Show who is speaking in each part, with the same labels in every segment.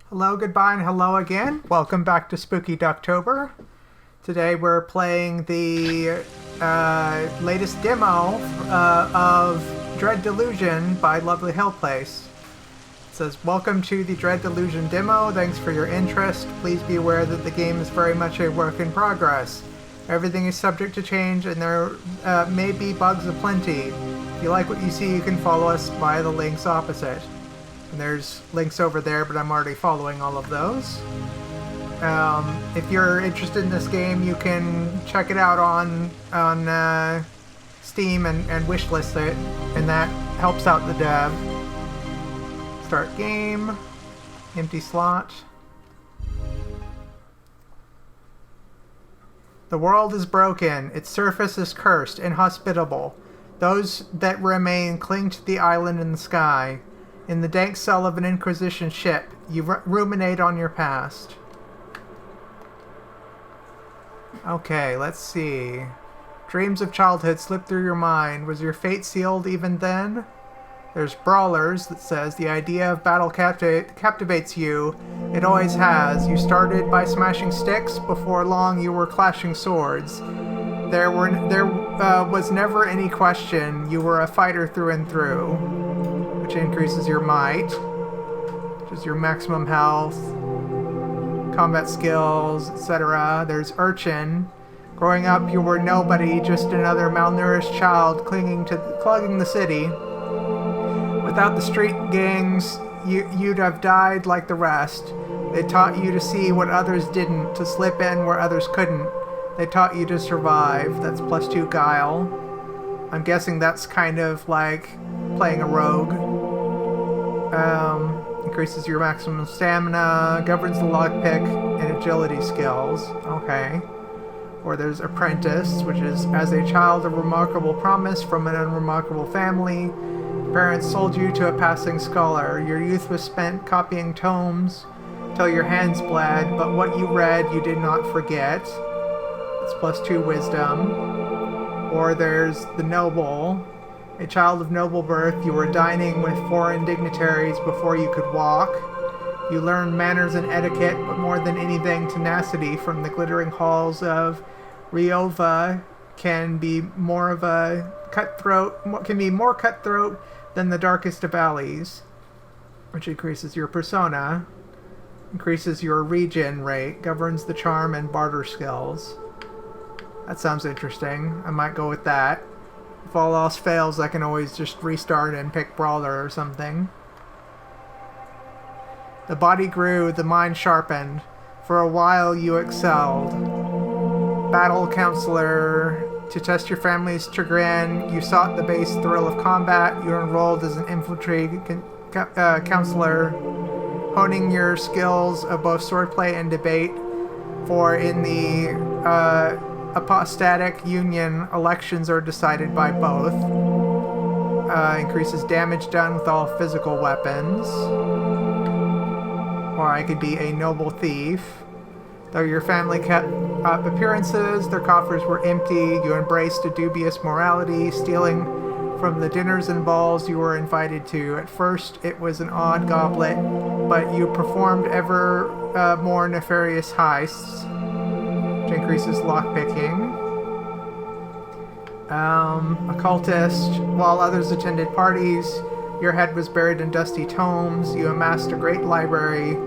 Speaker 1: Hello, goodbye, and hello again. Welcome back to Spooky Ducktober. Today we're playing the latest demo of Dread Delusion by Lovely Hill Place. It says, welcome to the Dread Delusion demo. Thanks for your interest. Please be aware that the game is very much a work in progress. Everything is subject to change, and there may be bugs aplenty. If you like what you see, you can follow us via the links opposite. And there's links over there, but I'm already following all of those. If you're interested in this game, you can check it out on Steam and wishlist it, and that helps out the dev. Start game. Empty slot. The world is broken. Its surface is cursed, inhospitable. Those that remain cling to the island in the sky. In the dank cell of an Inquisition ship, you ruminate on your past. Okay, let's see. Dreams of childhood slip through your mind. Was your fate sealed even then? There's Brawlers that says, the idea of battle captivates you. It always has. You started by smashing sticks. Before long, you were clashing swords. There was never any question. You were a fighter through and through, which increases your might, which is your maximum health, combat skills, etc. There's Urchin. Growing up, you were nobody, just another malnourished child clogging the city. Without the street gangs, you'd have died like the rest. They taught you to see what others didn't, to slip in where others couldn't. They taught you to survive. That's +2 guile. I'm guessing that's kind of like playing a rogue. Increases your maximum stamina, governs the lockpick, and agility skills. Okay. Or there's Apprentice, which is, as a child of remarkable promise from an unremarkable family, parents sold you to a passing scholar. Your youth was spent copying tomes till your hands bled, but what you read you did not forget. It's +2 wisdom. Or there's the Noble. A child of noble birth, you were dining with foreign dignitaries before you could walk. You learned manners and etiquette, but more than anything, tenacity from the glittering halls of Riova can be more cutthroat than the darkest of alleys, which increases your persona, increases your regen rate, governs the charm and barter skills. That sounds interesting. I might go with that. If all else fails, I can always just restart and pick Brawler or something. The body grew, the mind sharpened. For a while you excelled. Battle counselor. To test your family's chagrin, you sought the base thrill of combat. You enrolled as an infantry counselor, honing your skills of both swordplay and debate. For in the apostatic union, elections are decided by both. Increases damage done with all physical weapons. Or I could be a noble thief. Though your family kept up appearances, their coffers were empty. You embraced a dubious morality, stealing from the dinners and balls you were invited to. At first, it was an odd goblet, but you performed ever more nefarious heists, which increases lockpicking. Occultist. While others attended parties, your head was buried in dusty tomes. You amassed a great library,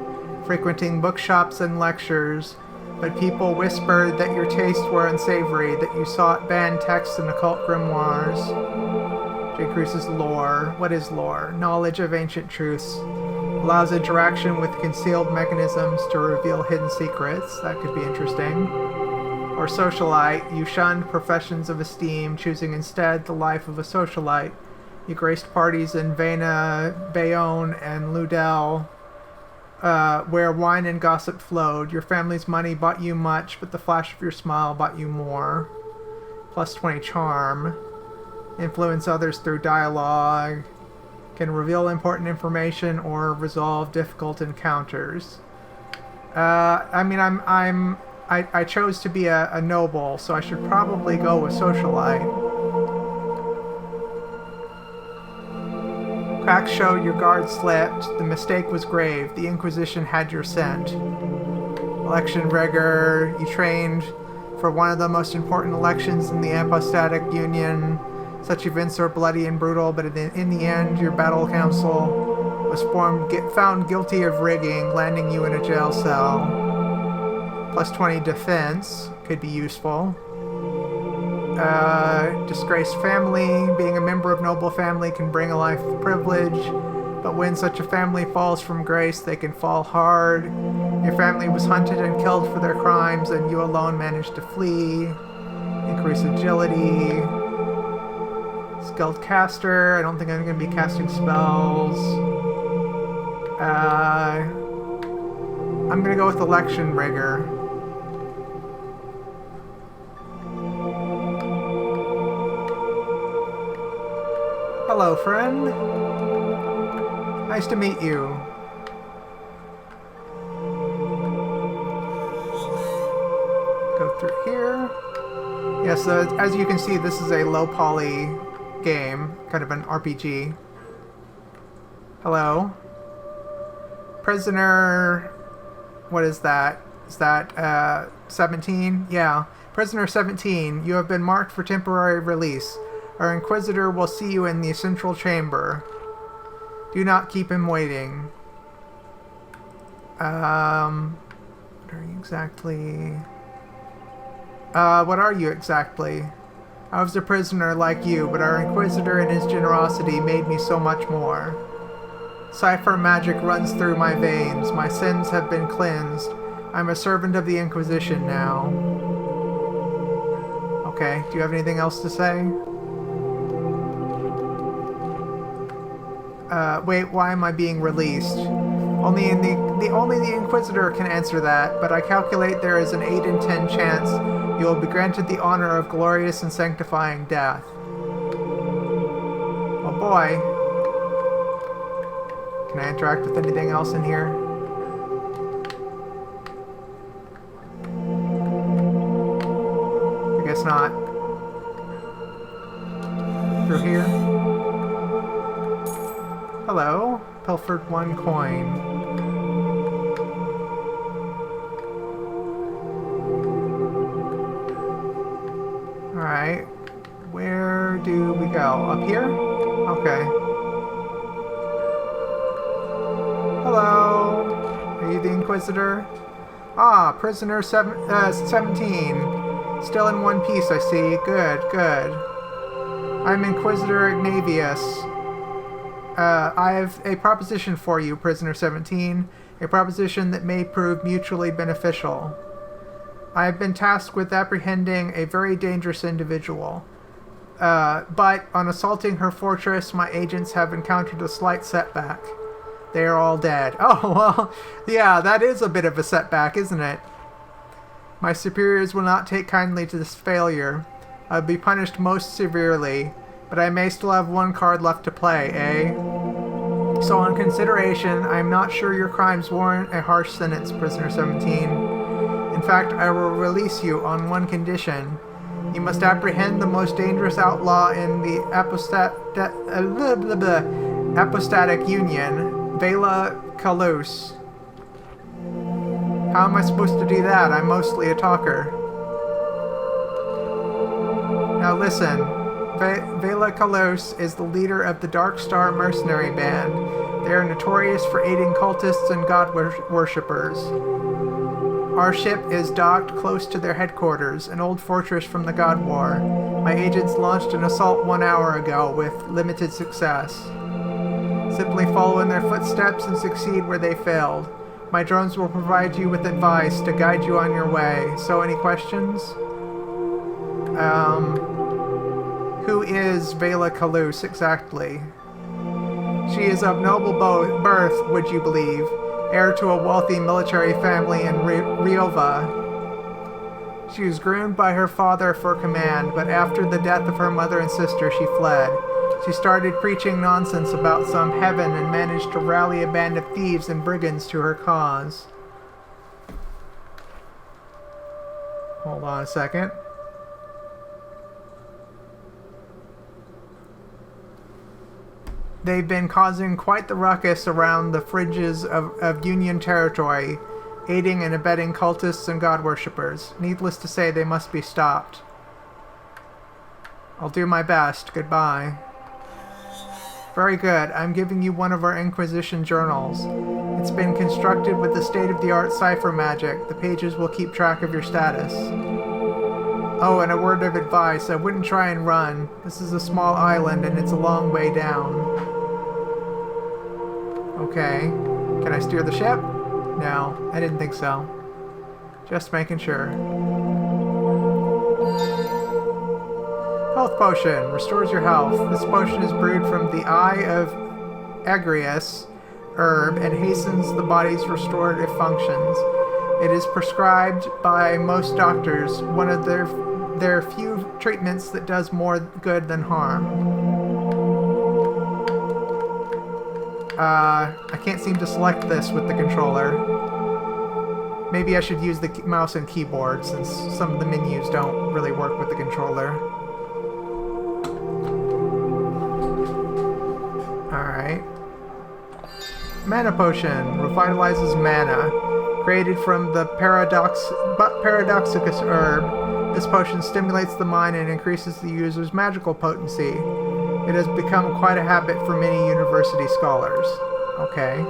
Speaker 1: frequenting bookshops and lectures, but people whispered that your tastes were unsavory, that you sought banned texts and occult grimoires, which increases lore. What is lore? Knowledge of ancient truths. Allows interaction with concealed mechanisms to reveal hidden secrets. That could be interesting. Or socialite. You shunned professions of esteem, choosing instead the life of a socialite. You graced parties in Vena, Bayonne, and Ludel, where wine and gossip flowed. Your family's money bought you much, but the flash of your smile bought you more. Plus 20 charm. Influence others through dialogue. Can reveal important information or resolve difficult encounters. I mean, I chose to be a noble, so I should probably go with socialite. Cracks showed your guard slipped. The mistake was grave. The Inquisition had your scent. Election rigor. You trained for one of the most important elections in the apostatic union. Such events are bloody and brutal, but in the end, your battle council was found guilty of rigging, landing you in a jail cell. Plus 20 defense could be useful. Disgraced family. Being a member of noble family can bring a life of privilege, but when such a family falls from grace, they can fall hard. Your family was hunted and killed for their crimes, and you alone managed to flee. Increase agility. Skilled caster. I don't think I'm going to be casting spells. I'm going to go with election rigor. Hello, friend. Nice to meet you. Go through here. Yes, as you can see, this is a low poly game, kind of an RPG. Hello. Prisoner... What is that? Is that 17? Yeah. Prisoner 17, you have been marked for temporary release. Our Inquisitor will see you in the central chamber. Do not keep him waiting. What are you exactly? What are you exactly? I was a prisoner like you, but our Inquisitor in his generosity made me so much more. Cipher magic runs through my veins. My sins have been cleansed. I'm a servant of the Inquisition now. Okay, do you have anything else to say? Wait, why am I being released? Only the Inquisitor can answer that, but I calculate there is an 8 in 10 chance you will be granted the honor of glorious and sanctifying death. Oh boy. Can I interact with anything else in here? I guess not. Through here? Hello. Pilfered 1 coin. Alright. Where do we go? Up here? Okay. Hello. Are you the Inquisitor? Ah, prisoner 17. Still in one piece, I see. Good, good. I'm Inquisitor Ignavius. I have a proposition for you, Prisoner 17. A proposition that may prove mutually beneficial. I have been tasked with apprehending a very dangerous individual. But on assaulting her fortress, my agents have encountered a slight setback. They are all dead. Oh, well, yeah, that is a bit of a setback, isn't it? My superiors will not take kindly to this failure. I'll be punished most severely, but I may still have 1 card left to play, eh? So on consideration, I am not sure your crimes warrant a harsh sentence, Prisoner 17. In fact, I will release you on 1 condition. You must apprehend the most dangerous outlaw in the apostatic union, Vela Kalos. How am I supposed to do that? I'm mostly a talker. Now listen, Vela Kalos is the leader of the Dark Star Mercenary Band. They are notorious for aiding cultists and god worshippers. Our ship is docked close to their headquarters, an old fortress from the God War. My agents launched an assault 1 hour ago with limited success. Simply follow in their footsteps and succeed where they failed. My drones will provide you with advice to guide you on your way. So, any questions? Who is Vela Kalus exactly? She is of noble birth, would you believe, heir to a wealthy military family in Riova. She was groomed by her father for command, but after the death of her mother and sister, she fled. She started preaching nonsense about some heaven and managed to rally a band of thieves and brigands to her cause. Hold on a second. They've been causing quite the ruckus around the fringes of Union territory, aiding and abetting cultists and god worshippers. Needless to say, they must be stopped. I'll do my best. Goodbye. Very good. I'm giving you one of our Inquisition journals. It's been constructed with the state-of-the-art cipher magic. The pages will keep track of your status. Oh, and a word of advice. I wouldn't try and run. This is a small island and it's a long way down. Okay. Can I steer the ship? No, I didn't think so. Just making sure. Health potion. Restores your health. This potion is brewed from the Eye of Agrius herb and hastens the body's restorative functions. It is prescribed by most doctors, one of their few treatments that does more good than harm. I can't seem to select this with the controller. Maybe I should use the mouse and keyboard since some of the menus don't really work with the controller. Alright. Mana potion. Revitalizes mana. Created from the Paradoxicus herb, this potion stimulates the mind and increases the user's magical potency. It has become quite a habit for many university scholars. Okay.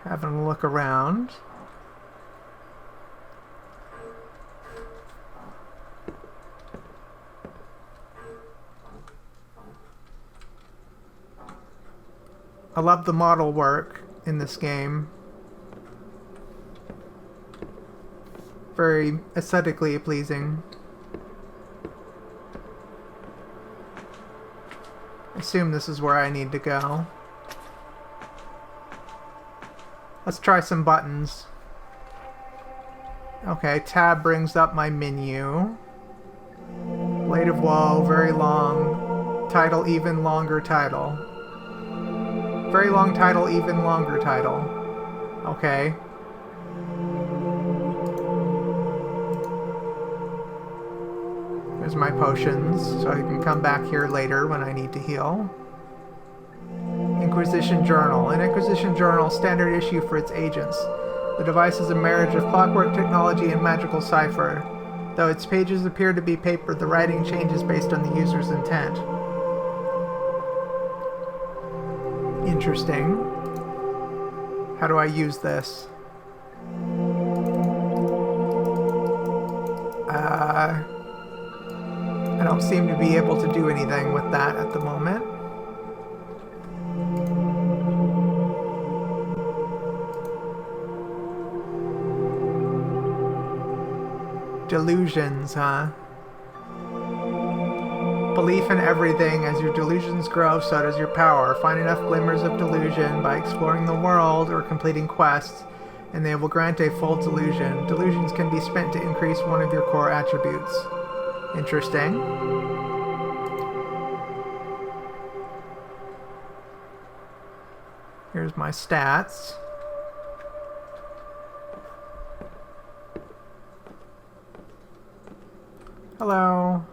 Speaker 1: Having a look around. I love the model work in this game. Very aesthetically pleasing. I assume this is where I need to go. Let's try some buttons. Okay, tab brings up my menu. Blade of Woe, very long. Title, even longer title. Very long title, even longer title. Okay. There's my potions, so I can come back here later when I need to heal. Inquisition Journal. An Inquisition Journal, standard issue for its agents. The device is a marriage of clockwork technology and magical cipher. Though its pages appear to be paper, the writing changes based on the user's intent. Interesting. How do I use this? I don't seem to be able to do anything with that at the moment. Delusions, huh? Belief in everything. As your delusions grow, so does your power. Find enough glimmers of delusion by exploring the world or completing quests, and they will grant a full delusion. Delusions can be spent to increase one of your core attributes. Interesting. Here's my stats. Hello.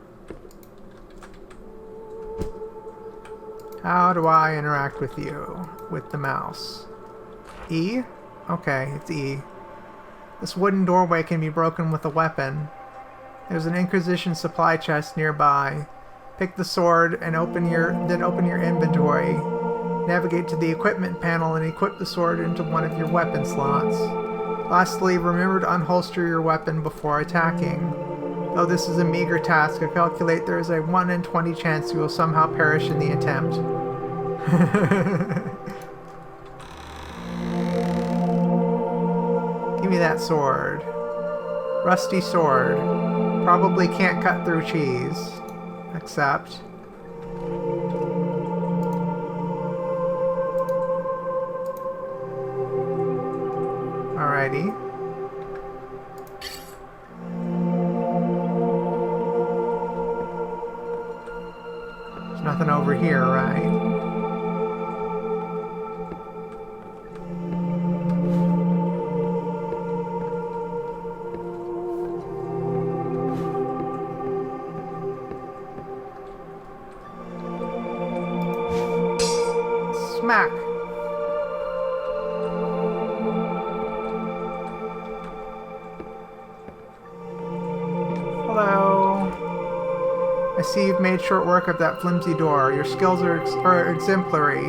Speaker 1: How do I interact with you? With the mouse. E? Okay, it's E. This wooden doorway can be broken with a weapon. There's an Inquisition supply chest nearby. Pick the sword and open your inventory. Navigate to the equipment panel and equip the sword into one of your weapon slots. Lastly, remember to unholster your weapon before attacking. Though this is a meager task, I calculate there is a 1 in 20 chance you will somehow perish in the attempt. Give me that sword. Rusty sword. Probably can't cut through cheese. Accept. Alrighty. There's nothing over here, right? Smack. Hello. I see you've made short work of that flimsy door. Your skills are exemplary.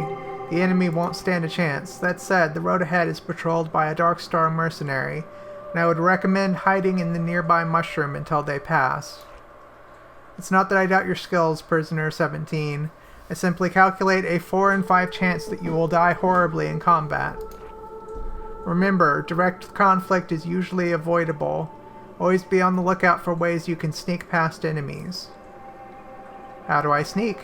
Speaker 1: The enemy won't stand a chance. That said, the road ahead is patrolled by a Dark Star mercenary, and I would recommend hiding in the nearby mushroom until they pass. It's not that I doubt your skills, Prisoner 17. I simply calculate a 4 in 5 chance that you will die horribly in combat. Remember, direct conflict is usually avoidable. Always be on the lookout for ways you can sneak past enemies. How do I sneak?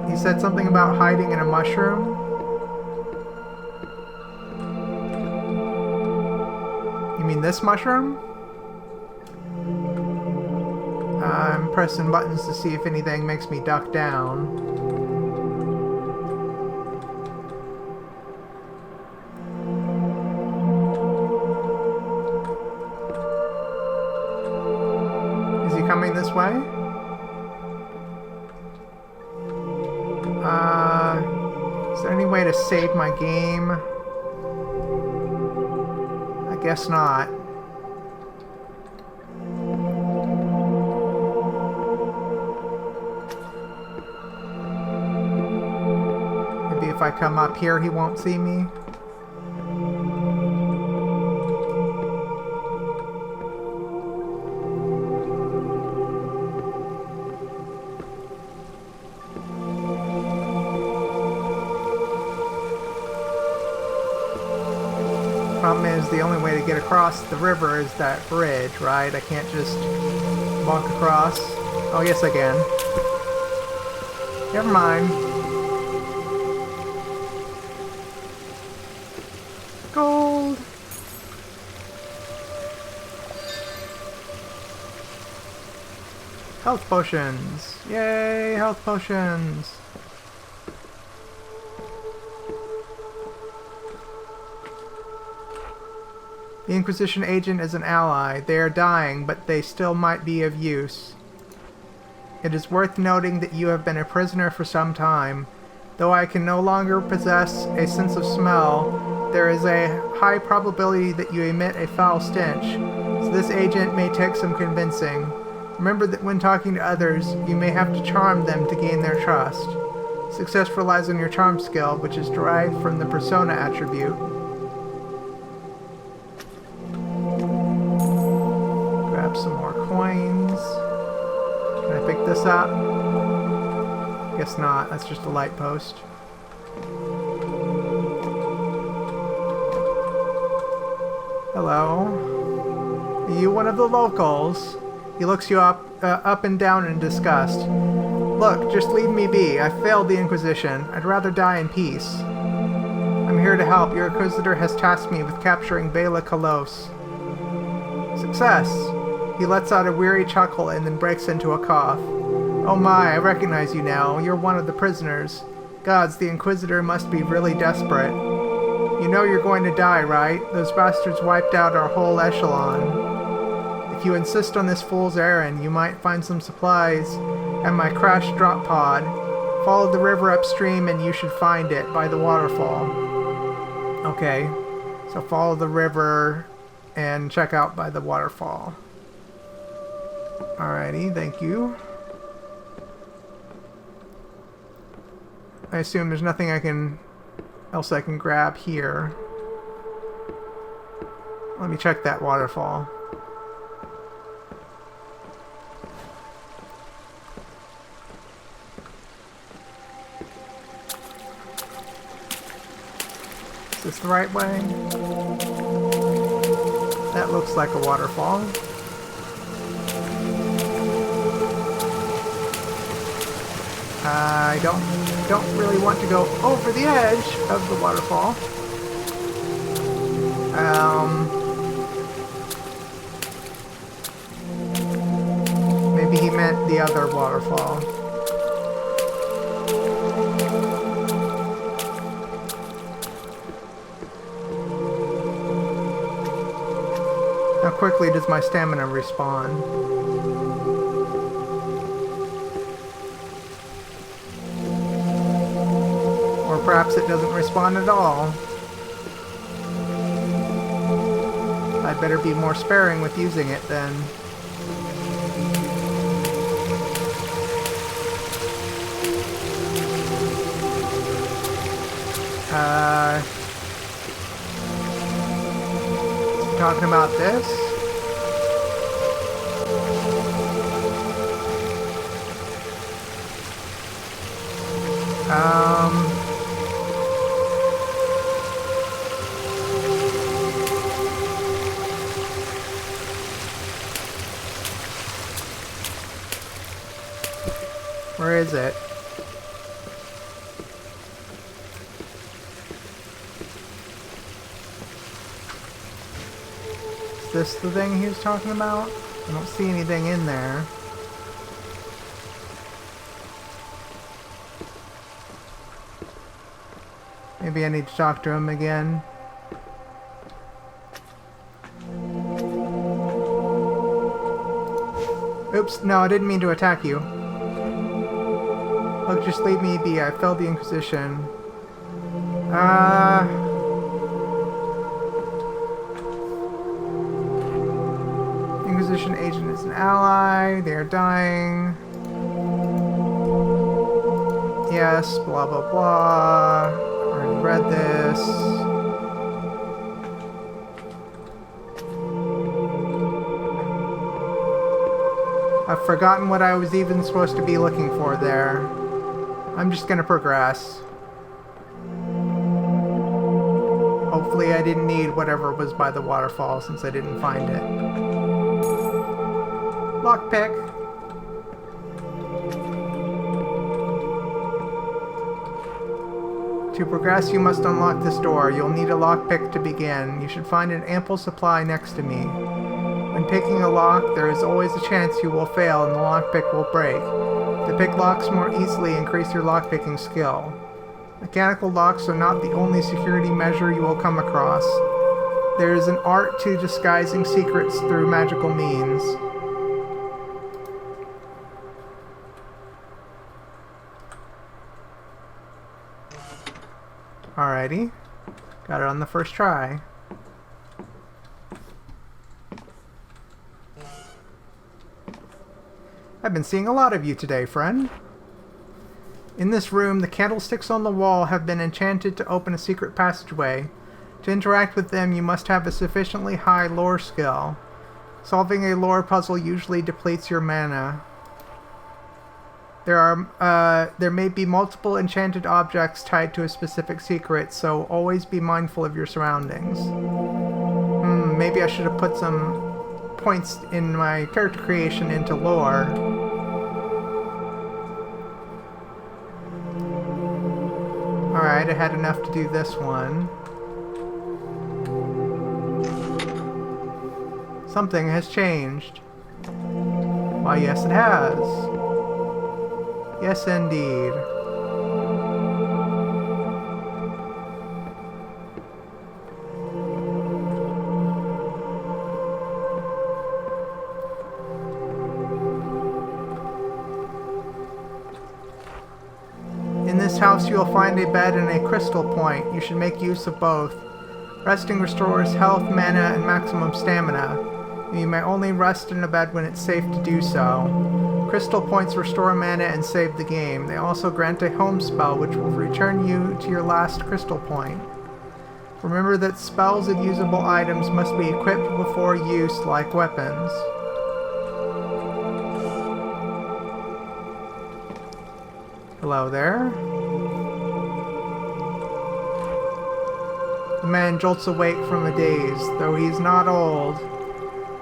Speaker 1: He said something about hiding in a mushroom. You mean this mushroom? I'm pressing buttons to see if anything makes me duck down. Is he coming this way? Is there any way to save my game? I guess not. If I come up here, he won't see me. Problem is, the only way to get across the river is that bridge, right? I can't just walk across. Oh, yes, I can. Never mind. Gold! Health potions! Yay, health potions! The Inquisition agent is an ally. They are dying, but they still might be of use. It is worth noting that you have been a prisoner for some time. Though I can no longer possess a sense of smell, there is a high probability that you emit a foul stench, so this agent may take some convincing. Remember that when talking to others, you may have to charm them to gain their trust. Success relies on your charm skill, which is derived from the persona attribute. Grab some more coins. Can I pick this up? Guess not, that's just a light post. Hello. Are you one of the locals? He looks you up and down in disgust. Look, just leave me be. I failed the Inquisition. I'd rather die in peace. I'm here to help. Your Inquisitor has tasked me with capturing Bela Kalos. Success! He lets out a weary chuckle and then breaks into a cough. Oh my, I recognize you now. You're one of the prisoners. Gods, the Inquisitor must be really desperate. You know you're going to die, right? Those bastards wiped out our whole echelon. If you insist on this fool's errand, you might find some supplies at my crashed drop pod. Follow the river upstream and you should find it by the waterfall. Okay, so follow the river and check out by the waterfall. Alrighty, thank you. I assume there's nothing else I can grab here. Let me check that waterfall. Is this the right way? That looks like a waterfall. I don't really want to go over the edge of the waterfall. Maybe he meant the other waterfall. How quickly does my stamina respawn? Or perhaps it doesn't respawn at all. I'd better be more sparing with using it then. Talking about this? Where is it? Is this the thing he was talking about? I don't see anything in there. Maybe I need to talk to him again. Oops, no, I didn't mean to attack you. Look, just leave me be. I failed the Inquisition. Inquisition agent is an ally. They are dying. Yes, blah blah blah. I already read this. I've forgotten what I was even supposed to be looking for there. I'm just gonna progress. Hopefully I didn't need whatever was by the waterfall since I didn't find it. Lockpick. To progress, you must unlock this door. You'll need a lockpick to begin. You should find an ample supply next to me. When picking a lock, there is always a chance you will fail and the lockpick will break. To pick locks more easily, increase your lockpicking skill. Mechanical locks are not the only security measure you will come across. There is an art to disguising secrets through magical means. Alrighty. Got it on the first try. I've been seeing a lot of you today, friend. In this room, the candlesticks on the wall have been enchanted to open a secret passageway. To interact with them, you must have a sufficiently high lore skill. Solving a lore puzzle usually depletes your mana. There may be multiple enchanted objects tied to a specific secret, so always be mindful of your surroundings. Maybe I should have put some points in my character creation into lore. Alright, I had enough to do this one. Something has changed. Why, yes it has. Yes, indeed. In this house you will find a bed and a crystal point. You should make use of both. Resting restores health, mana, and maximum stamina. You may only rest in a bed when it's safe to do so. Crystal points restore mana and save the game. They also grant a home spell, which will return you to your last crystal point. Remember that spells and usable items must be equipped before use, like weapons. Hello there. The man jolts awake from a daze. Though he's not old,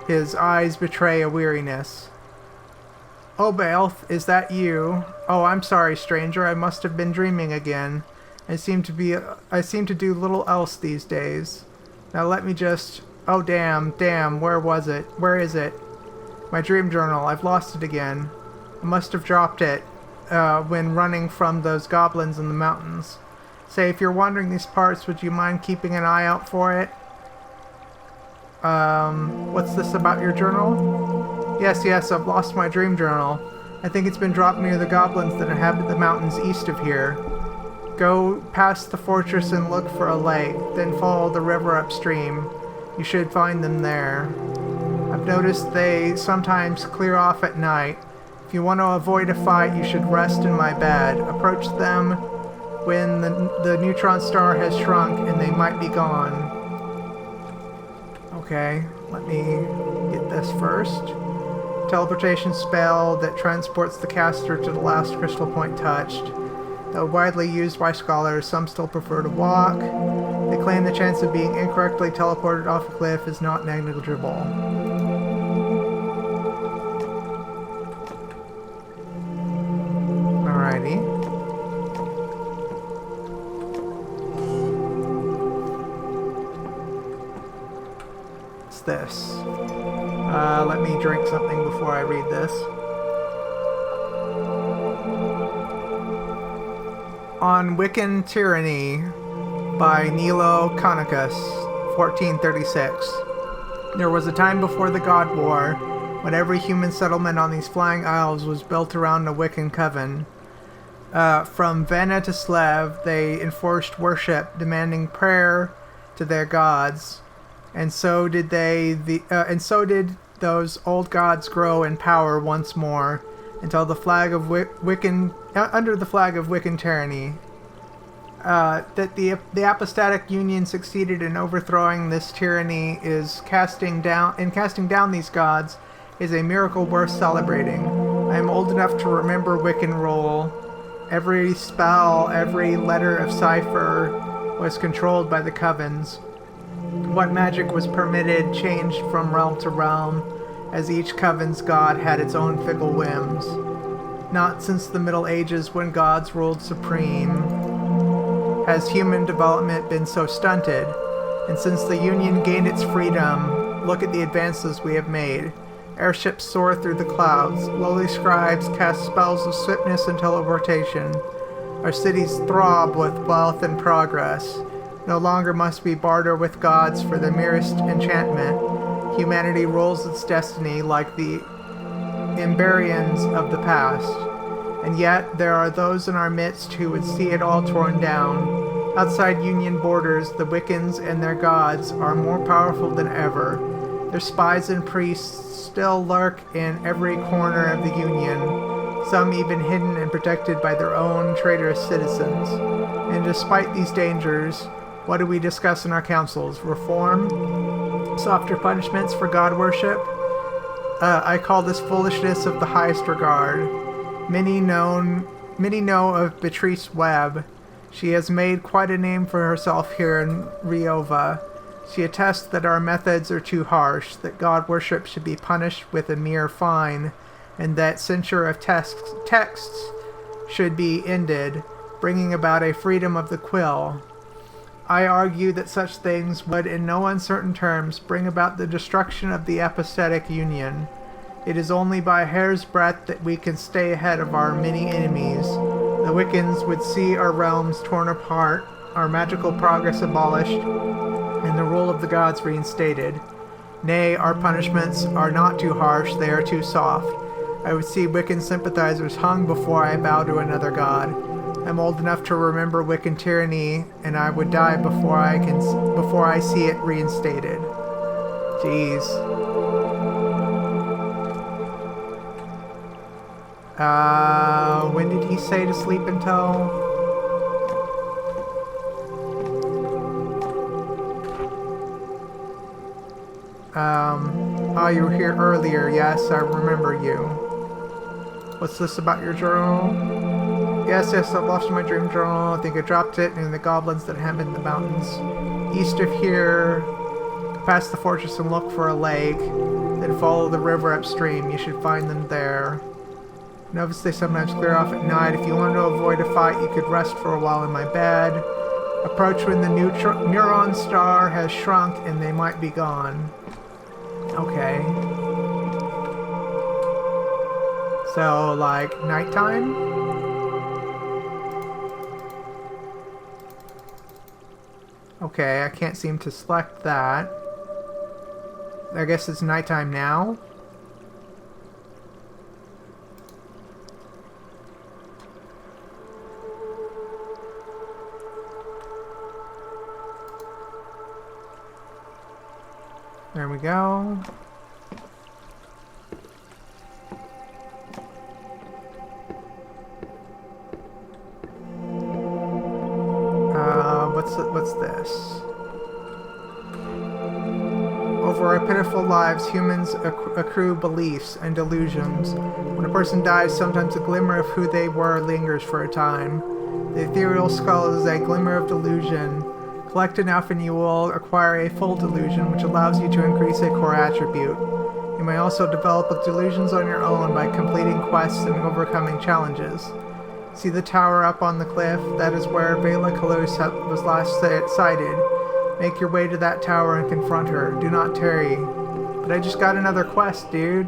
Speaker 1: his eyes betray a weariness. "Oh, Balth, is that you? Oh, I'm sorry, stranger. I must have been dreaming again. I seem to do little else these days. Now let me just... Oh, damn, where was it? Where is it? My dream journal. I've lost it again. I must have dropped it when running from those goblins in the mountains. Say, if you're wandering these parts, would you mind keeping an eye out for it?" What's this about your journal? Yes, I've lost my dream journal. I think it's been dropped near the goblins that inhabit the mountains east of here. Go past the fortress and look for a lake, then follow the river upstream. You should find them there. I've noticed they sometimes clear off at night. If you want to avoid a fight, you should rest in my bed. Approach them when the neutron star has shrunk and they might be gone. Okay, let me get this first. Teleportation spell that transports the caster to the last crystal point touched. Though widely used by scholars, some still prefer to walk. They claim the chance of being incorrectly teleported off a cliff is not negligible. Alrighty. What's this? Let me drink something before I read this. On Wiccan Tyranny by Nilo Conicus, 1436. There was a time before the God War when every human settlement on these flying isles was built around a Wiccan coven. From Vanna to Slev, they enforced worship, demanding prayer to their gods, and so did those old gods grow in power once more, until the flag of under the flag of Wiccan tyranny. That the apostatic union succeeded in overthrowing this tyranny casting down these gods is a miracle worth celebrating. I am old enough to remember Wiccan rule. Every spell, every letter of cipher was controlled by the covens. What magic was permitted changed from realm to realm, as each coven's god had its own fickle whims. Not since the Middle Ages, when gods ruled supreme, has human development been so stunted. And since the Union gained its freedom, look at the advances we have made. Airships soar through the clouds. Lowly scribes cast spells of swiftness and teleportation. Our cities throb with wealth and progress. No longer must we barter with gods for the merest enchantment. Humanity rules its destiny like the Emberians of the past. And yet, there are those in our midst who would see it all torn down. Outside Union borders, the Wiccans and their gods are more powerful than ever. Their spies and priests still lurk in every corner of the Union, some even hidden and protected by their own traitorous citizens. And despite these dangers, what do we discuss in our councils? Reform? Softer punishments for god worship? I call this foolishness of the highest regard. Many know of Beatrice Webb. She has made quite a name for herself here in Riova. She attests that our methods are too harsh, that god worship should be punished with a mere fine, and that censure of texts should be ended, bringing about a freedom of the quill. I argue that such things would, in no uncertain terms, bring about the destruction of the apostatic union. It is only by a hair's breadth that we can stay ahead of our many enemies. The Wiccans would see our realms torn apart, our magical progress abolished, and the rule of the gods reinstated. Nay, our punishments are not too harsh, they are too soft. I would see Wiccan sympathizers hung before I bow to another god. I'm old enough to remember Wiccan tyranny, and I would die before I see it reinstated. Jeez. When did he say to sleep until? Oh, you were here earlier. Yes, I remember you. What's this about your journal? Yes, I've lost my dream journal. I think I dropped it in the goblins that inhabit the mountains East of here, past the fortress and look for a lake. Then follow the river upstream. You should find them there. Notice they sometimes clear off at night. If you want to avoid a fight, you could rest for a while in my bed. Approach when the neuron star has shrunk and they might be gone. Okay. So, like, nighttime? Okay, I can't seem to select that. I guess it's nighttime now? There we go. What's this? Over our pitiful lives, humans accrue beliefs and delusions. When a person dies, sometimes a glimmer of who they were lingers for a time. The ethereal skull is a glimmer of delusion. Collect enough and you will acquire a full delusion, which allows you to increase a core attribute. You may also develop delusions on your own by completing quests and overcoming challenges. See the tower up on the cliff? That is where Vela Kalusa was last sighted. Make your way to that tower and confront her. Do not tarry. But I just got another quest, dude.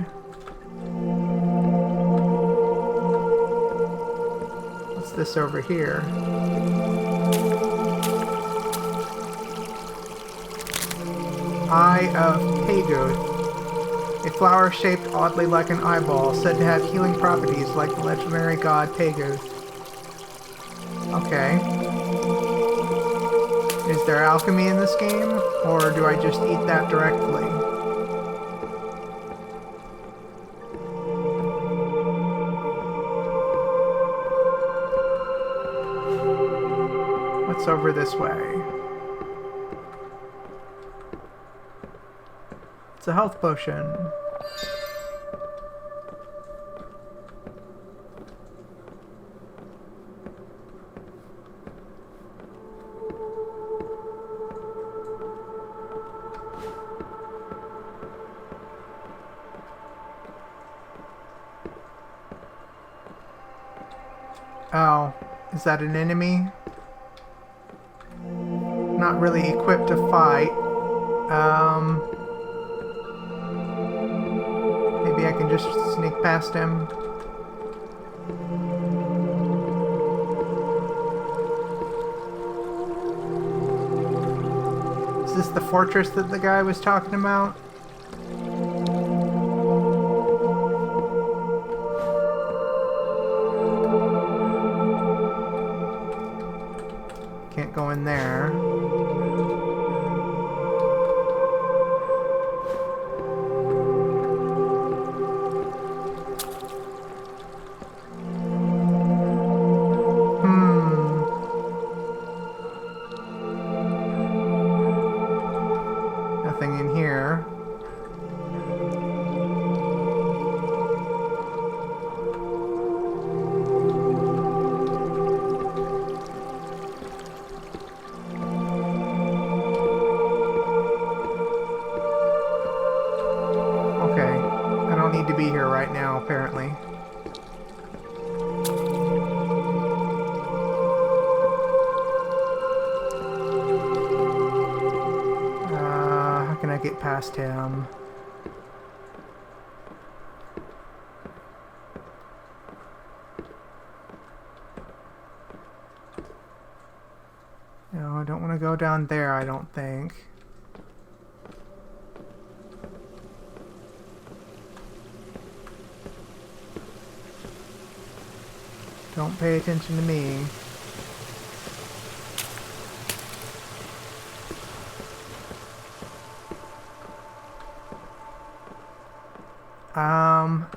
Speaker 1: What's this over here? Eye of Pagoth. A flower shaped oddly like an eyeball, said to have healing properties like the legendary god Pagoth. Okay. Is there alchemy in this game, or do I just eat that directly? What's over this way? It's a health potion. Oh, is that an enemy? Not really equipped to fight. Maybe I can just sneak past him. Is this the fortress that the guy was talking about? Can't go in there. Nothing in here. To be here right now, apparently. How can I get past him? No, I don't want to go down there, I don't think. Don't pay attention to me.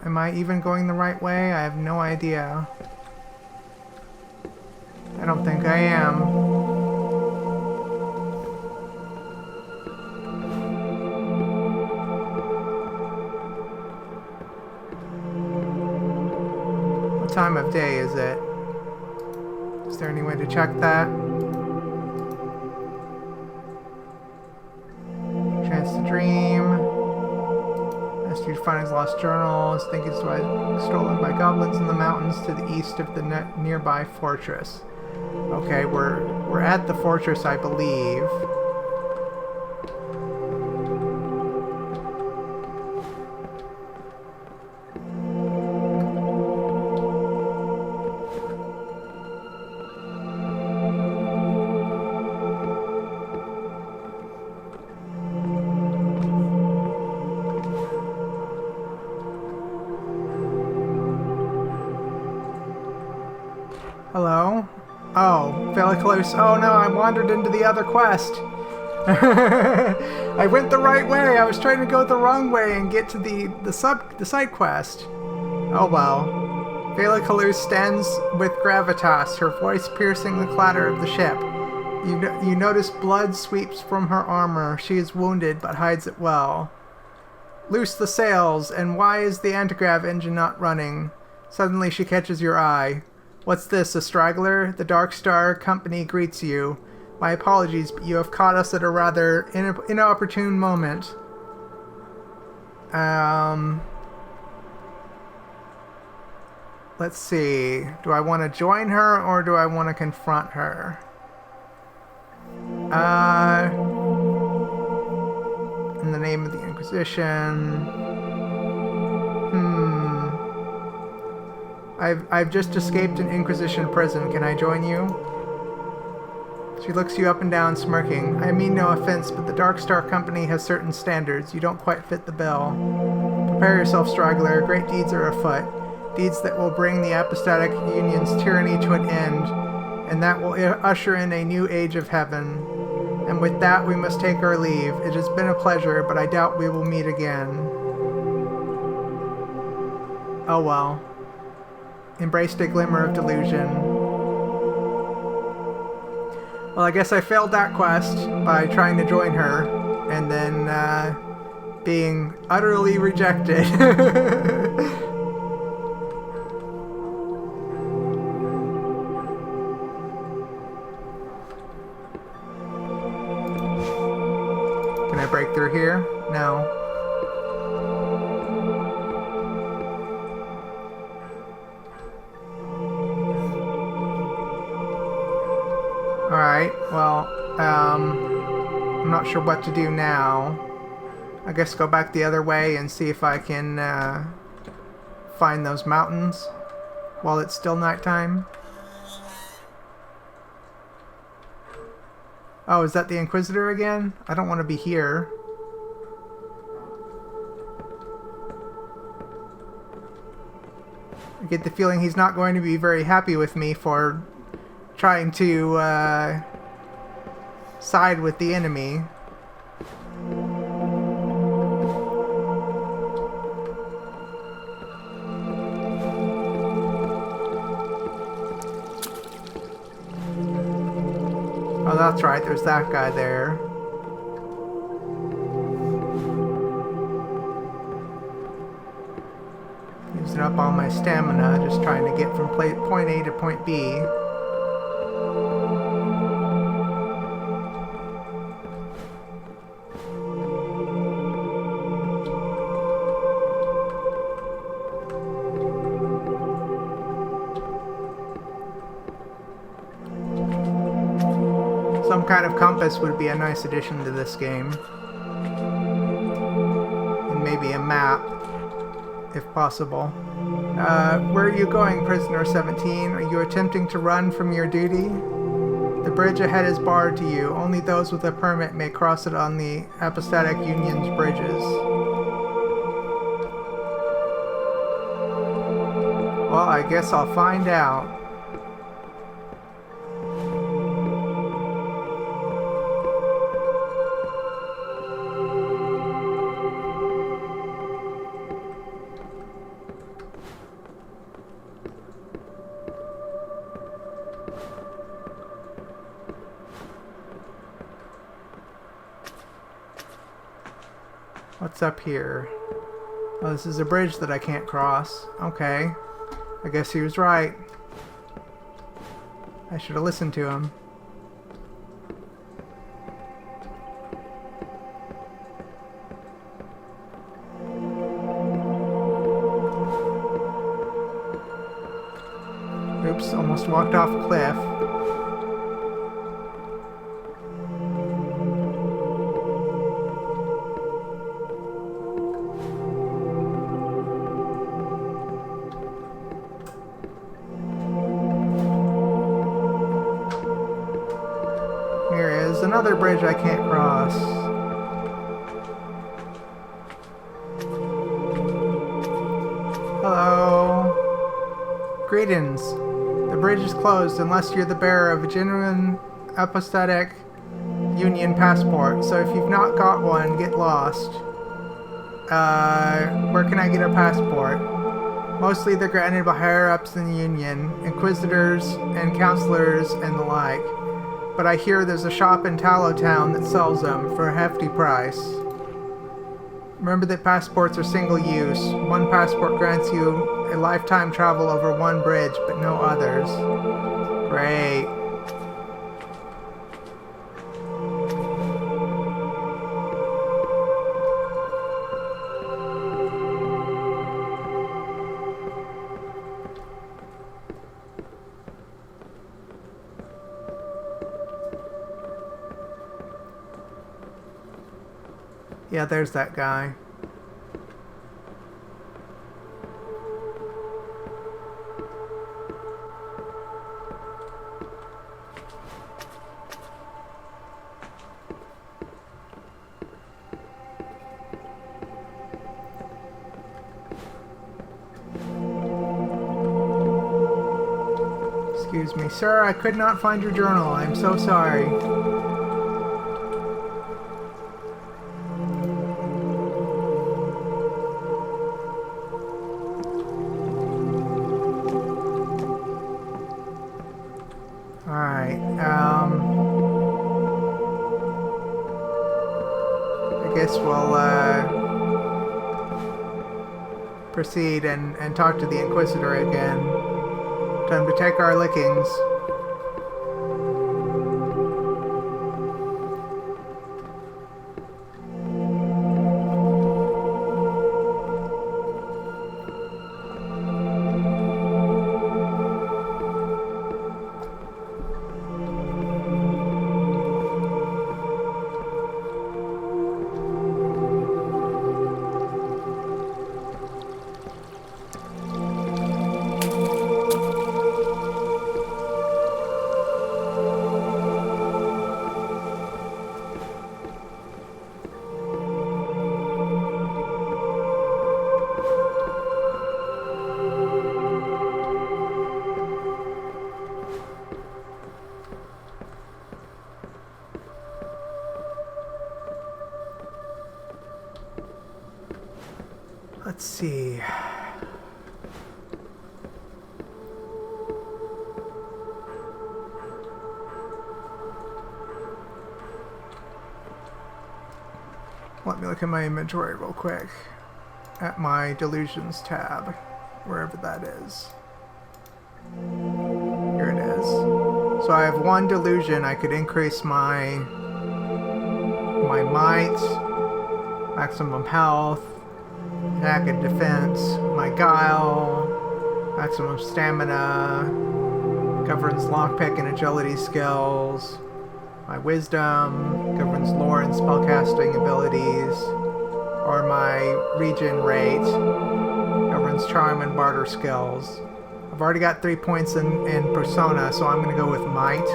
Speaker 1: Am I even going the right way? I have no idea. I don't think I am. What time of day is it? Is there any way to check that? find his lost journals. Think it's stolen by goblins in the mountains to the east of the nearby fortress. Okay, we're at the fortress, I believe. Hello? Oh, fairly close. Oh no, I wandered into the other quest. I went the right way. I was trying to go the wrong way and get to the side quest. Oh well. Vela Kaluz stands with gravitas, her voice piercing the clatter of the ship. You notice blood sweeps from her armor. She is wounded, but hides it well. Loose the sails, and why is the antigrav engine not running? Suddenly she catches your eye. What's this, a straggler? The Dark Star Company greets you. My apologies, but you have caught us at a rather inopportune moment. Let's see. Do I want to join her, or do I want to confront her? In the name of the Inquisition... I've just escaped an Inquisition prison. Can I join you? She looks you up and down, smirking. I mean no offense, but the Dark Star Company has certain standards. You don't quite fit the bill. Prepare yourself, straggler. Great deeds are afoot. Deeds that will bring the Apostatic Union's tyranny to an end, and that will usher in a new age of heaven. And with that, we must take our leave. It has been a pleasure, but I doubt we will meet again. Oh well. Embraced a glimmer of delusion. Well, I guess I failed that quest by trying to join her, and then being utterly rejected. Can I break through here? No. Alright, well, I'm not sure what to do now. I guess go back the other way and see if I can find those mountains while it's still nighttime. Oh, is that the Inquisitor again? I don't want to be here. I get the feeling he's not going to be very happy with me for trying to side with the enemy. Oh, that's right, there's that guy there. Using up all my stamina, just trying to get from point A to point B. Some kind of compass would be a nice addition to this game. And maybe a map, if possible. Where are you going, Prisoner 17? Are you attempting to run from your duty? The bridge ahead is barred to you. Only those with a permit may cross it on the Apostatic Union's bridges. Well, I guess I'll find out. What's up here? Oh, this is a bridge that I can't cross. Okay. I guess he was right. I should have listened to him. Oops, almost walked off a cliff. Here is another bridge I can't cross. Hello. Greetings. The bridge is closed unless you're the bearer of a genuine apostatic Union passport. So if you've not got one, get lost. Where can I get a passport? Mostly they're granted by higher-ups in the Union, inquisitors and counselors and the like. But I hear there's a shop in Tallowtown that sells them for a hefty price. Remember that passports are single-use. One passport grants you a lifetime travel over one bridge, but no others. Great. Yeah, there's that guy. Excuse me, sir, I could not find your journal. I'm so sorry. I guess we'll proceed and talk to the Inquisitor again. Time to take our lickings. Let's see. Let me look at my inventory real quick. At my Delusions tab, wherever that is. Here it is. So I have one Delusion. I could increase my might, maximum health, attack and defense, my guile, maximum stamina, governs lockpick and agility skills, my wisdom, governs lore and spellcasting abilities, or my regen rate, governs charm and barter skills. I've already got 3 points in persona, so I'm going to go with might.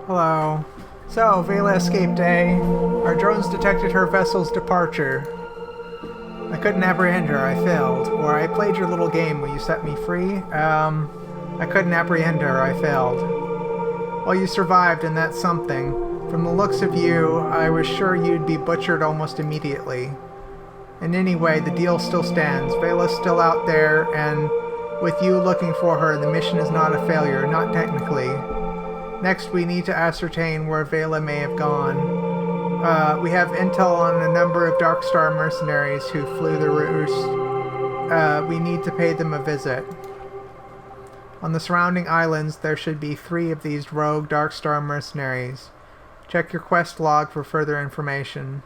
Speaker 1: Hello. So, Vela escaped, eh? Our drones detected her vessel's departure. I couldn't apprehend her, I failed. Or I played your little game where you set me free. I couldn't apprehend her, I failed. Well, you survived, and that's something. From the looks of you, I was sure you'd be butchered almost immediately. And anyway, the deal still stands. Vela's still out there, and with you looking for her, the mission is not a failure, not technically. Next, we need to ascertain where Vela may have gone. We have intel on a number of Darkstar mercenaries who flew the roost. We need to pay them a visit. On the surrounding islands, there should be 3 of these rogue Darkstar mercenaries. Check your quest log for further information.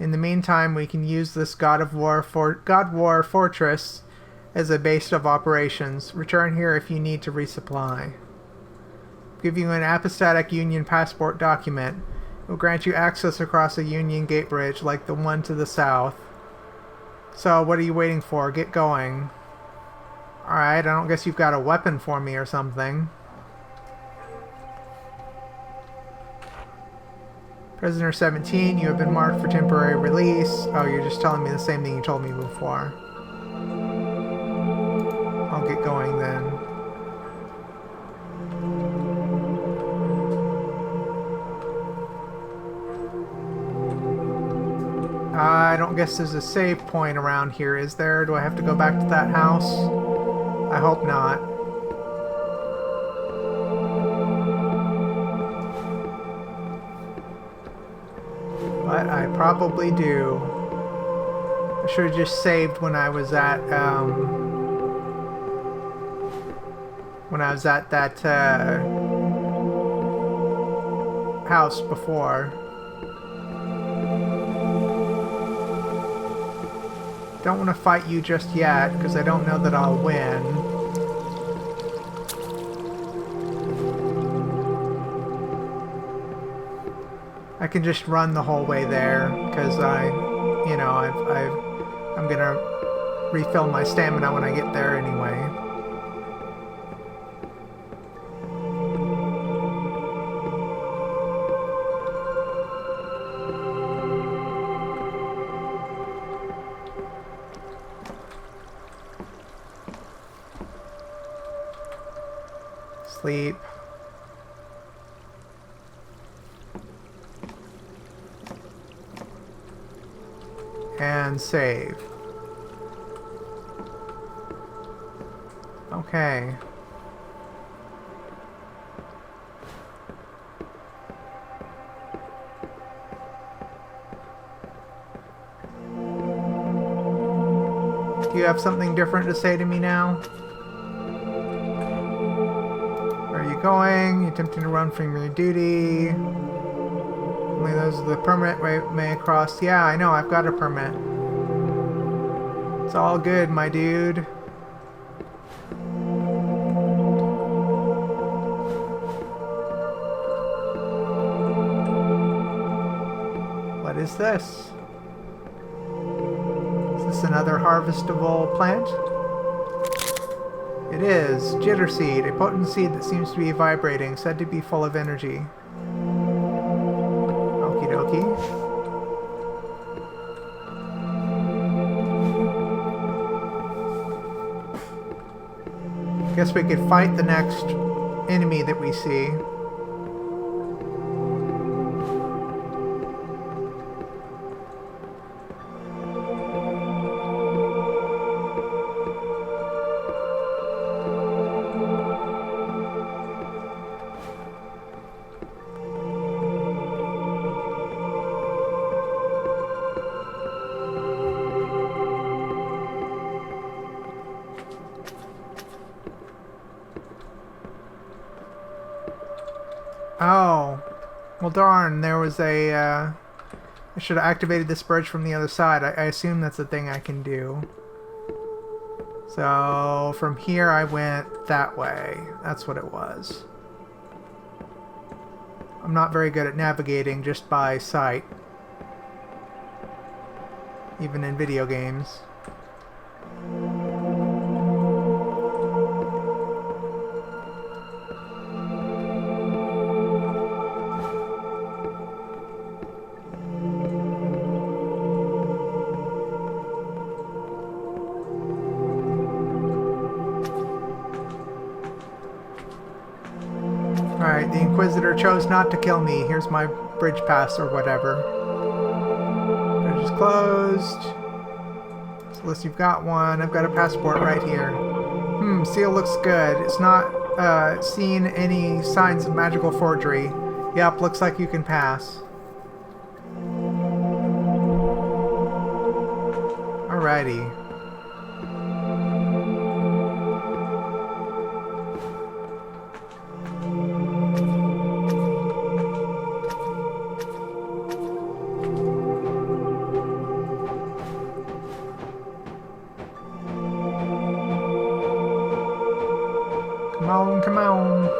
Speaker 1: In the meantime, we can use this God War Fortress as a base of operations. Return here if you need to resupply. Give you an apostatic Union passport document. It will grant you access across a Union gate bridge like the one to the south. So, what are you waiting for? Get going. Alright, I don't guess you've got a weapon for me or something. Prisoner 17, you have been marked for temporary release. Oh, you're just telling me the same thing you told me before. I'll get going then. I don't guess there's a save point around here, is there? Do I have to go back to that house? I hope not. But I probably do. I should have just saved when I was at that house before. Don't want to fight you just yet, because I don't know that I'll win. I can just run the whole way there, because I'm gonna refill my stamina when I get there anyway. Sleep. And save. Okay. Do you have something different to say to me now? Where are you going? You attempting to run from your duty? Only those are the permit may cross. Yeah, I know, I've got a permit. It's all good, my dude. What is this? Is this another harvestable plant? It is. Jitter seed, a potent seed that seems to be vibrating, said to be full of energy. Okie dokie. Guess we could fight the next enemy that we see. Oh, well darn, there was a, I should have activated this bridge from the other side. I assume that's a thing I can do. So, from here I went that way. That's what it was. I'm not very good at navigating just by sight. Even in video games. Alright, the Inquisitor chose not to kill me. Here's my bridge pass or whatever. Bridge is closed. So unless you've got one, I've got a passport right here. Seal looks good. It's not seen any signs of magical forgery. Yep, looks like you can pass. Alrighty. on, come on.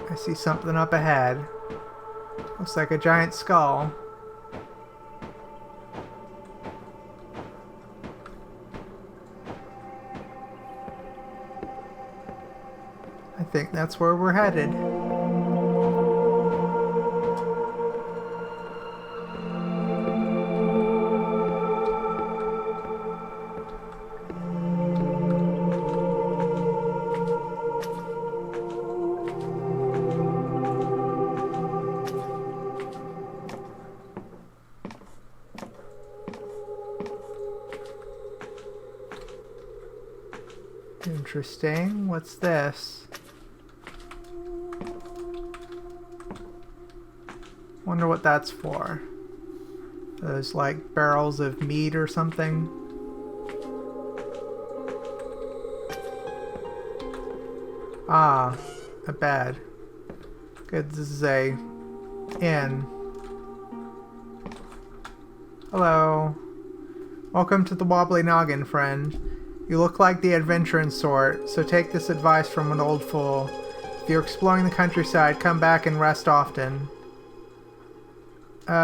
Speaker 1: I see something up ahead. Looks like a giant skull. I think that's where we're headed. Interesting. What's this? Wonder what that's for. Those like barrels of meat or something. Ah, a bed. Good, this is a inn. Hello. Welcome to the Wobbly Noggin, friend. You look like the adventuring sort, so take this advice from an old fool. If you're exploring the countryside, come back and rest often.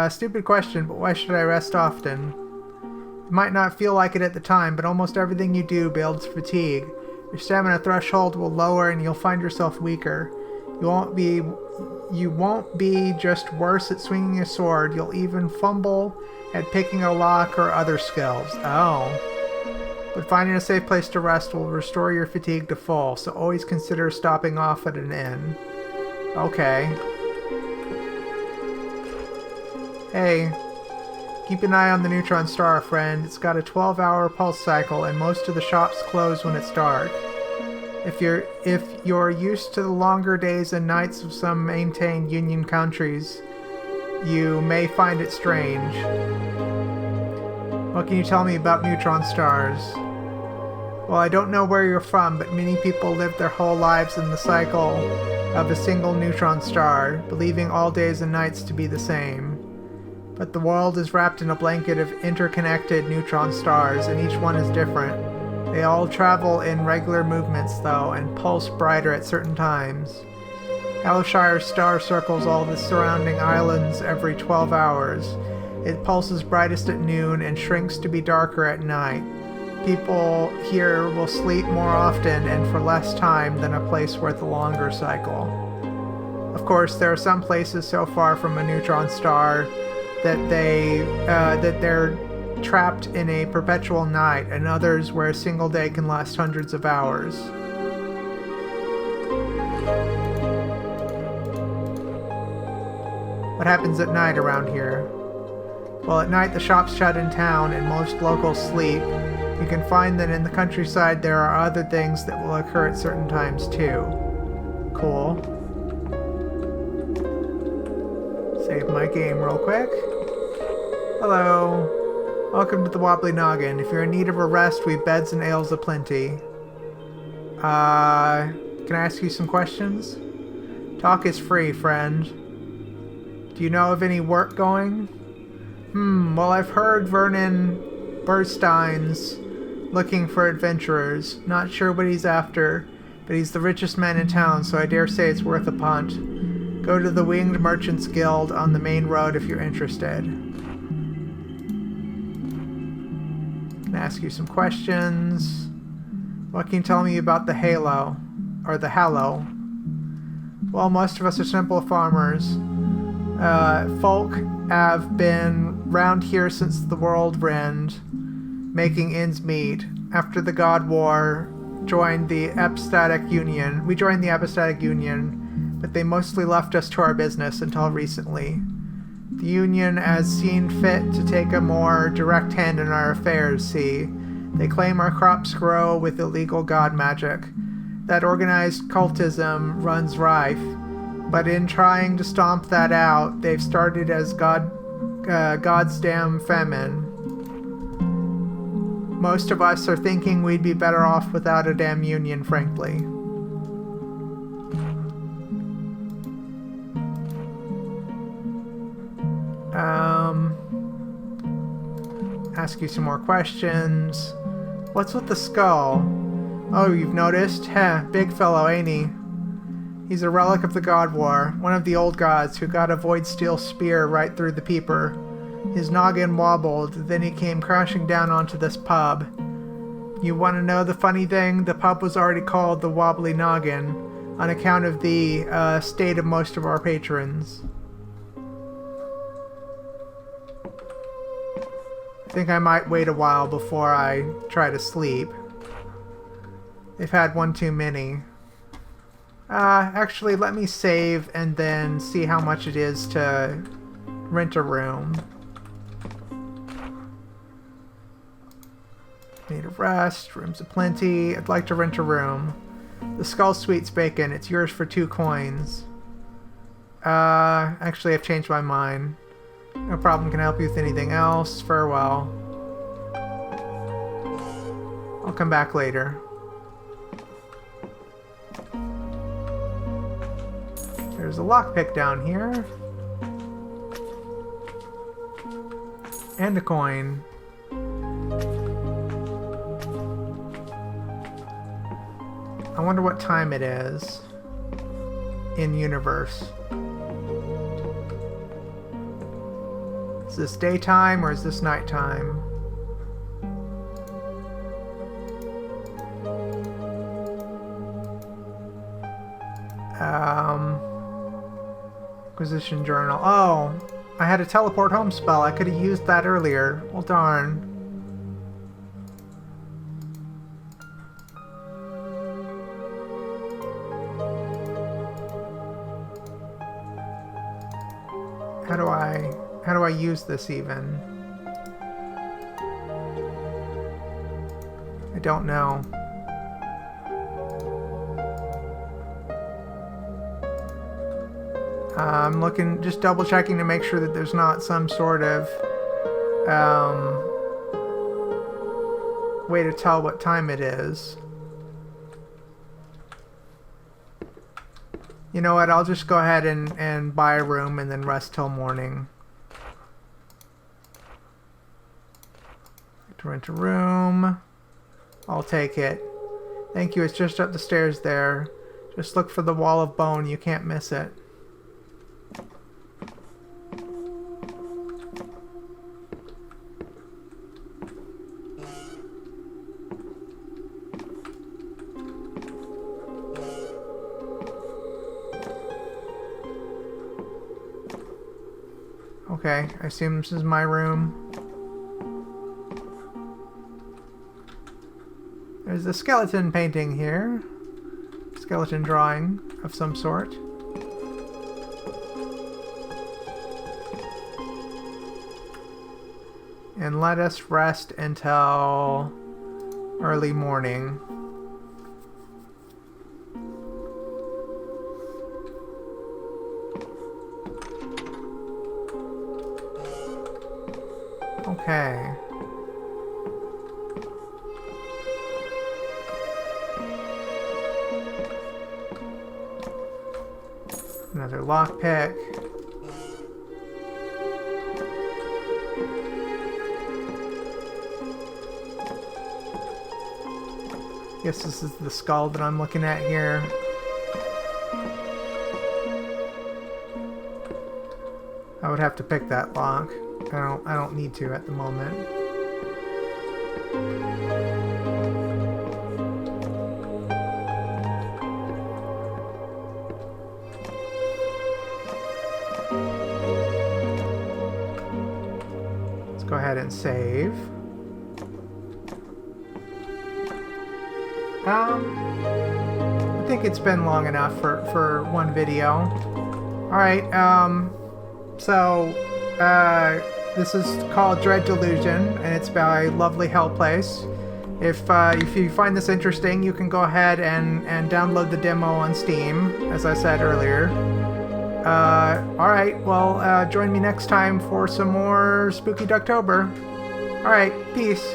Speaker 1: Stupid question, but why should I rest often? You might not feel like it at the time, but almost everything you do builds fatigue. Your stamina threshold will lower and you'll find yourself weaker. You won't be just worse at swinging a sword, you'll even fumble at picking a lock or other skills. Oh. But finding a safe place to rest will restore your fatigue to full, so always consider stopping off at an inn. Okay. Hey, keep an eye on the neutron star, friend. It's got a 12-hour pulse cycle, and most of the shops close when it's dark. If you're used to the longer days and nights of some maintained Union countries, you may find it strange. What can you tell me about neutron stars? Well, I don't know where you're from, but many people live their whole lives in the cycle of a single neutron star, believing all days and nights to be the same. But the world is wrapped in a blanket of interconnected neutron stars, and each one is different. They all travel in regular movements, though, and pulse brighter at certain times. Halshire's star circles all the surrounding islands every 12 hours. It pulses brightest at noon and shrinks to be darker at night. People here will sleep more often and for less time than a place with a longer cycle. Of course, there are some places so far from a neutron star that they're trapped in a perpetual night, and others where a single day can last hundreds of hours. What happens at night around here? Well, at night the shops shut in town and most locals sleep. You can find that in the countryside there are other things that will occur at certain times too. Cool. Save my game real quick. Hello. Welcome to the Wobbly Noggin. If you're in need of a rest, we've beds and ales aplenty. Can I ask you some questions? Talk is free, friend. Do you know of any work going? Well, I've heard Vernon Burstein's looking for adventurers. Not sure what he's after, but he's the richest man in town, so I dare say it's worth a punt. Go to the Winged Merchants Guild on the main road if you're interested. Can I ask you some questions? What can you tell me about the Halo? Or the Hallow? Well, most of us are simple farmers. Folk have been round here since the world end, making ends meet. After the God War, we joined the Epistatic Union, but they mostly left us to our business until recently. The Union has seen fit to take a more direct hand in our affairs, see. They claim our crops grow with illegal god magic. That organized cultism runs rife. But in trying to stomp that out, they've started as God's damn famine. Most of us are thinking we'd be better off without a damn union, frankly. Ask you some more questions. What's with the skull? Oh, you've noticed? Heh, big fellow, ain't he? He's a relic of the God War, one of the old gods who got a void steel spear right through the peeper. His noggin wobbled, then he came crashing down onto this pub. You want to know the funny thing? The pub was already called the Wobbly Noggin, on account of the state of most of our patrons. I think I might wait a while before I try to sleep. They've had one too many. Actually, let me save and then see how much it is to rent a room. Need a rest, rooms aplenty. I'd like to rent a room. The Skull Suite's vacant. It's yours for 2 coins. Actually, I've changed my mind. No problem, can I help you with anything else? Farewell. I'll come back later. There's a lockpick down here. And a coin. I wonder what time it is in universe. Is this daytime or is this nighttime? Acquisition journal. Oh, I had a teleport home spell. I could have used that earlier. Well, darn. How do I use this even? I don't know. I'm looking, just double checking to make sure that there's not some sort of way to tell what time it is. You know what, I'll just go ahead and buy a room and then rest till morning. To rent a room. I'll take it. Thank you, it's just up the stairs there. Just look for the wall of bone, you can't miss it. Okay, I assume this is my room. There's a skeleton painting here. Skeleton drawing of some sort. And let us rest until early morning. Okay. Another lockpick. Guess this is the skull that I'm looking at here. I would have to pick that lock. I don't need to at the moment. Let's go ahead and save. I think it's been long enough for one video. Alright, this is called Dread Delusion, and it's by Lovely Hell Place. If you find this interesting, you can go ahead and download the demo on Steam, as I said earlier. Alright, well, join me next time for some more spooky Ducktober. Alright, peace.